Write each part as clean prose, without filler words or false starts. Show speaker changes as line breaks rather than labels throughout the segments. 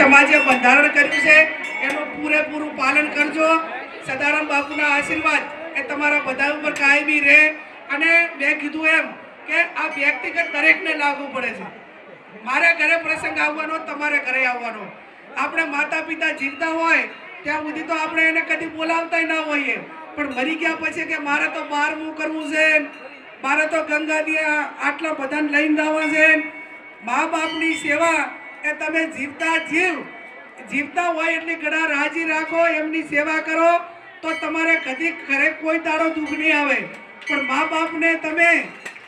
સમાજે બંધારણ કર્યું છે એનું પૂરેપૂરું પાલન કરજો। સદારામ બાપુના આશીર્વાદ એ તમારા બધા ઉપર કાયમી રહે। અને મેં કીધું એમ કે આ વ્યક્તિગત દરેકને લાગુ પડે છે। મારે ઘરે પ્રસંગ આવવાનો, તમારે ઘરે આવવાનો। આપણે માતા પિતા જીવતા હોય ત્યાં સુધી તો આપણે એને કદી બોલાવતા ના હોઈએ, પણ મરી ગયા પછી કે મારે તો 12મું કરવું છે, મારે તો ગંગાજી આટલા બધાને લઈને જવા છે। મા બાપની સેવા એ તમે જીવતા હોય એટલી ઘણા રાજી રાખો, એમની સેવા કરો તો તમારે કદી ઘરે કોઈ દાડો દુઃખ નહીં આવે। પણ મા બાપને તમે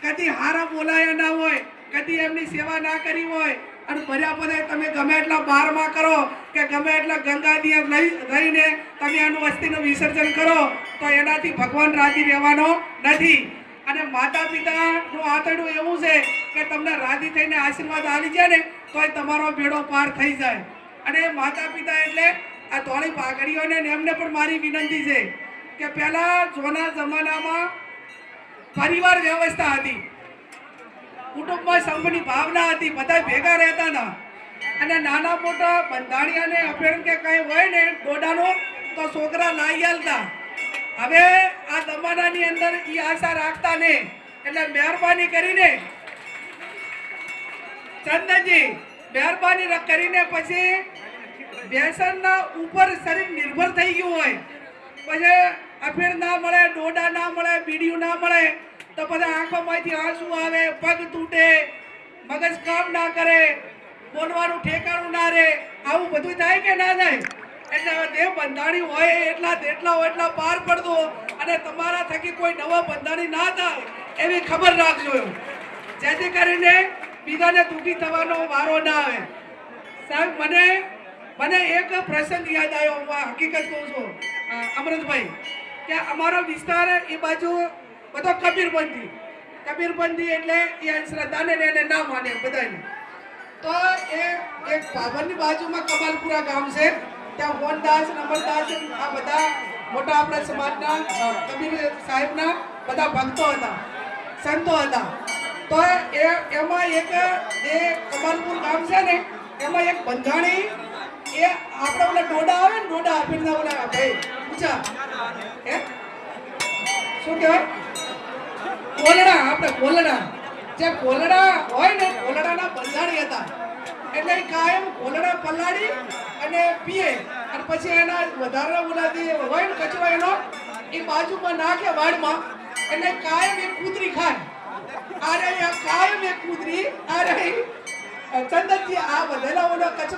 કદી હારા બોલાયા ના હોય, કદી એમની સેવા ના કરી હોય અને ભર્યા પછી તમે ગમે એટલા 12માં કરો કે ગમે એટલા ગંગાજી લઈને તમે એનું અસ્થિનું વિસર્જન કરો તો એનાથી ભગવાન રાજી રહેવાનો નથી। અને માતા પિતાનું આંતરડું એવું છે કે તમને રાજી થઈને આશીર્વાદ આપી જાય ને તોય તમારો બેડો પાર થઈ જાય। અને માતા પિતા એટલે આ ધોળી પાઘડીઓને એમને પણ મારી વિનંતી છે કે પહેલા જૂના જમાનામાં પરિવાર વ્યવસ્થા હતી, કુટુંબમાં સંઘની ભાવના હતી, બધા ભેગા રહેતા હતા અને નાના મોટા બંધાણીયાને અફેણ કે કંઈ હોય ને ડોડાનું તો છોકરા લાવી આલતા। હવે આ જમાનાની અંદર એ આશા રાખતા ને, એટલે મહેરબાની કરીને ચંદનજી મહેરબાની કરીને પછી વ્યસનના ઉપર શરીર નિર્ભર થઈ ગયું હોય, પછી અફેણ ના મળે, ડોડા ના મળે, બીડીયું ના મળે તો પછી આંખોમાંથી આંસુ આવે, પગ તૂટે, મગજ કામ ના કરે, બોલવાનું ઠેકાણું ના રહે, આવું બધું થાય કે ના થાય? એટલે દેવ બંધાણી હોય એટલા પાર પડતો અને તમારા થકી કોઈ નવો બંધાણી ના થાય એવી ખબર રાખજો, જેથી કરીને બીજાને દુઃખી થવાનો વારો ના આવે। સાહેબ મને એક પ્રસંગ યાદ આવ્યો, હું હકીકત કહું છું અમૃતભાઈ, કે અમારો વિસ્તાર એ બાજુ બધો કબીરબંધી એટલે એ શ્રદ્ધાને એને ના માને બધાને। તો એ એક ભાભરની બાજુમાં કમાલપુરા ગામ છે, ત્યાં મોહનદાસ, અમરદાસ આ બધા મોટા આપણા સમાજના કબીર સાહેબના બધા ભક્તો હતા, સંતો હતા। તો એમાં એક જે કમાલપુર ગામ છે ને એમાં એક બંધાણી એ આપણે ઓલા ડોડા આવે ને, ડોડા આપીને ઓલા ભાઈ ઊંચા શું કહેવાય કોલડા, આપણે કોલડા જે કોલડા હોય ને કોલડાના બંધાણી હતા। એટલે કાયમ કોલડા પલાળી અને પીએ અને પછી એના વધારે ઓલાથી હોય ને કચરો એનો એ બાજુમાં નાખે વાડમાં, એટલે કાયમ એક કૂતરી ખાય। અરે કાયમ એક કૂતરી, અરે ચંદનજી આ વધેલા ઓલો કચરો